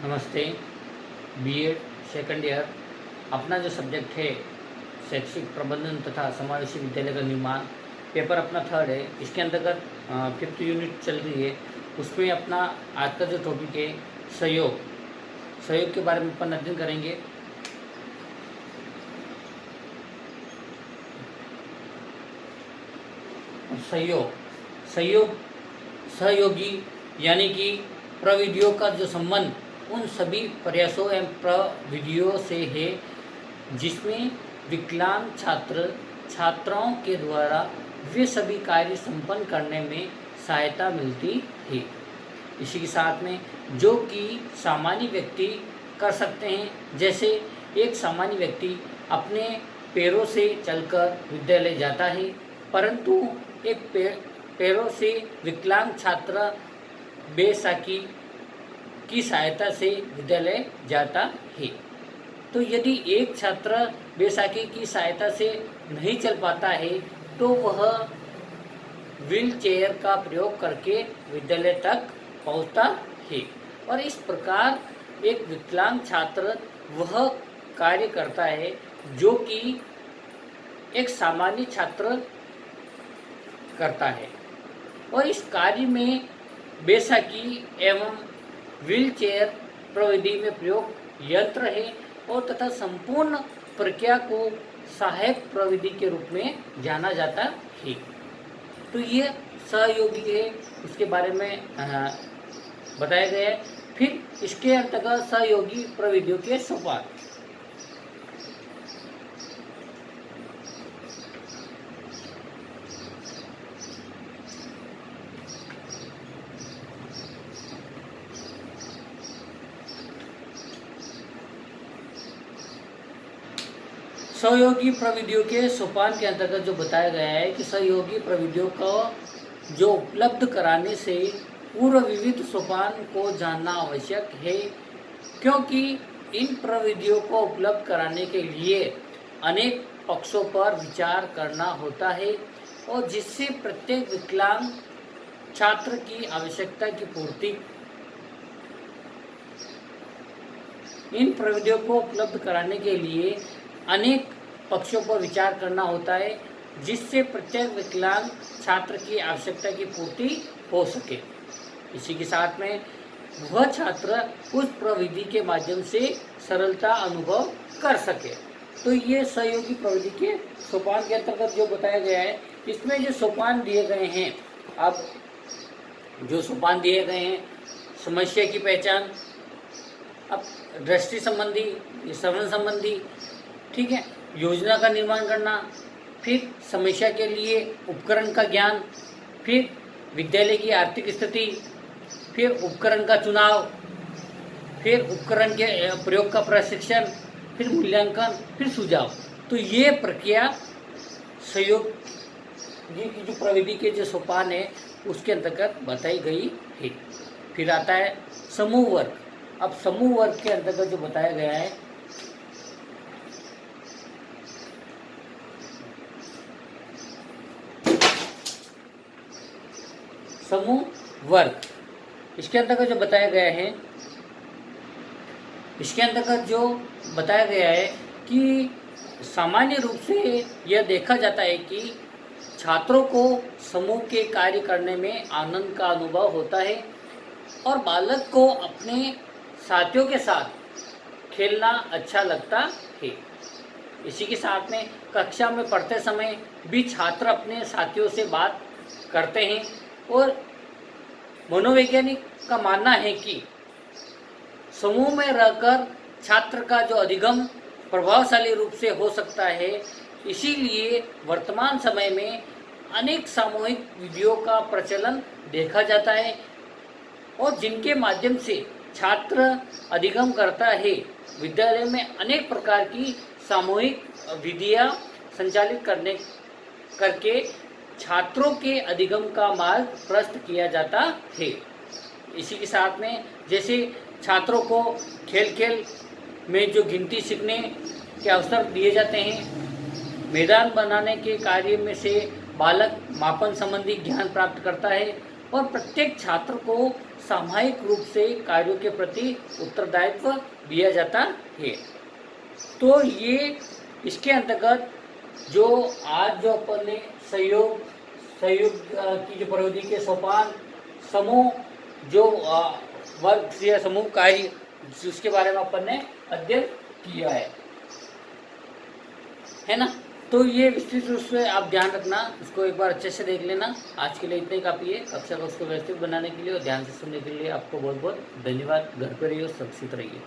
नमस्ते। BEd second year अपना जो सब्जेक्ट है शैक्षिक प्रबंधन तथा समावेशी विद्यालय का निर्माण, पेपर अपना थर्ड है। इसके अंतर्गत फिफ्थ यूनिट चल रही है। उसमें अपना आज का जो टॉपिक है सहयोग सहयोग के बारे में अपन अध्ययन करेंगे। सहयोग सहयोग सहयोगी यानी कि प्रविधियों का जो संबंध उन सभी प्रयासों एवं प्रविधियों से है जिसमें विकलांग छात्राओं के द्वारा वे सभी कार्य संपन्न करने में सहायता मिलती है। इसी के साथ में जो कि सामान्य व्यक्ति कर सकते हैं, जैसे एक सामान्य व्यक्ति अपने पैरों से चलकर विद्यालय जाता है, परंतु एक पैरों से विकलांग छात्र बैसाखी की सहायता से विद्यालय जाता है। तो यदि एक छात्र बैसाखी की सहायता से नहीं चल पाता है तो वह व्हील चेयर का प्रयोग करके विद्यालय तक पहुंचता है। और इस प्रकार एक विकलांग छात्र वह कार्य करता है जो कि एक सामान्य छात्र करता है। और इस कार्य में बैसाखी एवं व्हील चेयर प्रविधि में प्रयोग यंत्र है और तथा संपूर्ण प्रक्रिया को सहायक प्रविधि के रूप में जाना जाता है। तो ये सहयोगी है, उसके बारे में बताया गया है। फिर इसके अंतर्गत सहयोगी प्रविधियों के सोपान। सहयोगी प्रविधियों के सोपान के अंतर्गत जो बताया गया है कि सहयोगी प्रविधियों को जो उपलब्ध कराने से पूर्व विविध सोपान को जानना आवश्यक है, क्योंकि इन प्रविधियों को उपलब्ध कराने के लिए अनेक पक्षों पर विचार करना होता है और जिससे प्रत्येक विकलांग छात्र की आवश्यकता की पूर्ति इन प्रविधियों को उपलब्ध कराने के लिए अनेक पक्षों पर विचार करना होता है, जिससे प्रत्येक विकलांग छात्र की आवश्यकता की पूर्ति हो सके। इसी के साथ में वह छात्र उस प्रविधि के माध्यम से सरलता अनुभव कर सके। तो ये सहयोगी प्रविधि के सोपान के अंतर्गत जो बताया गया है, इसमें जो सोपान दिए गए हैं, अब जो सोपान दिए गए हैं, समस्या की पहचान, अब दृष्टि संबंधी, श्रवण संबंधी, ठीक है, योजना का निर्माण करना, फिर समस्या के लिए उपकरण का ज्ञान, फिर विद्यालय की आर्थिक स्थिति, फिर उपकरण का चुनाव, फिर उपकरण के प्रयोग का प्रशिक्षण, फिर मूल्यांकन, फिर सुझाव। तो ये प्रक्रिया सहयोग की जो प्रविधि के जो सोपान है उसके अंतर्गत बताई गई है। फिर आता है समूह वर्ग। अब समूह वर्ग के अंतर्गत जो बताया गया है, समूह वर्ग, इसके अंतर्गत जो बताया गया है, इसके अंतर्गत जो बताया गया है कि सामान्य रूप से यह देखा जाता है कि छात्रों को समूह के कार्य करने में आनंद का अनुभव होता है और बालक को अपने साथियों के साथ खेलना अच्छा लगता है। इसी के साथ में कक्षा में पढ़ते समय भी छात्र अपने साथियों से बात करते हैं और मनोवैज्ञानिक का मानना है कि समूह में रहकर छात्र का जो अधिगम प्रभावशाली रूप से हो सकता है। इसीलिए वर्तमान समय में अनेक सामूहिक विधियों का प्रचलन देखा जाता है और जिनके माध्यम से छात्र अधिगम करता है। विद्यालय में अनेक प्रकार की सामूहिक विधियां संचालित करके छात्रों के अधिगम का मार्ग प्रशस्त किया जाता है। इसी के साथ में जैसे छात्रों को खेल खेल में जो गिनती सीखने के अवसर दिए जाते हैं, मैदान बनाने के कार्य में से बालक मापन संबंधी ज्ञान प्राप्त करता है और प्रत्येक छात्र को सामूहिक रूप से कार्यों के प्रति उत्तरदायित्व दिया जाता है। तो ये इसके अंतर्गत जो आज जो अपन ने सहयोग की जो प्रविधि के सोपान समूह जो वर्ग या समूह कार्य जिसके बारे में अपन ने अध्ययन किया है ना। तो ये विस्तृत रूप से आप ध्यान रखना, इसको एक बार अच्छे से देख लेना। आज के लिए इतना ही काफ़ी है। कक्षा को उसको व्यवस्थित बनाने के लिए और ध्यान से सुनने के लिए आपको बहुत बहुत धन्यवाद। घर पर रहिए, सुरक्षित रहिए।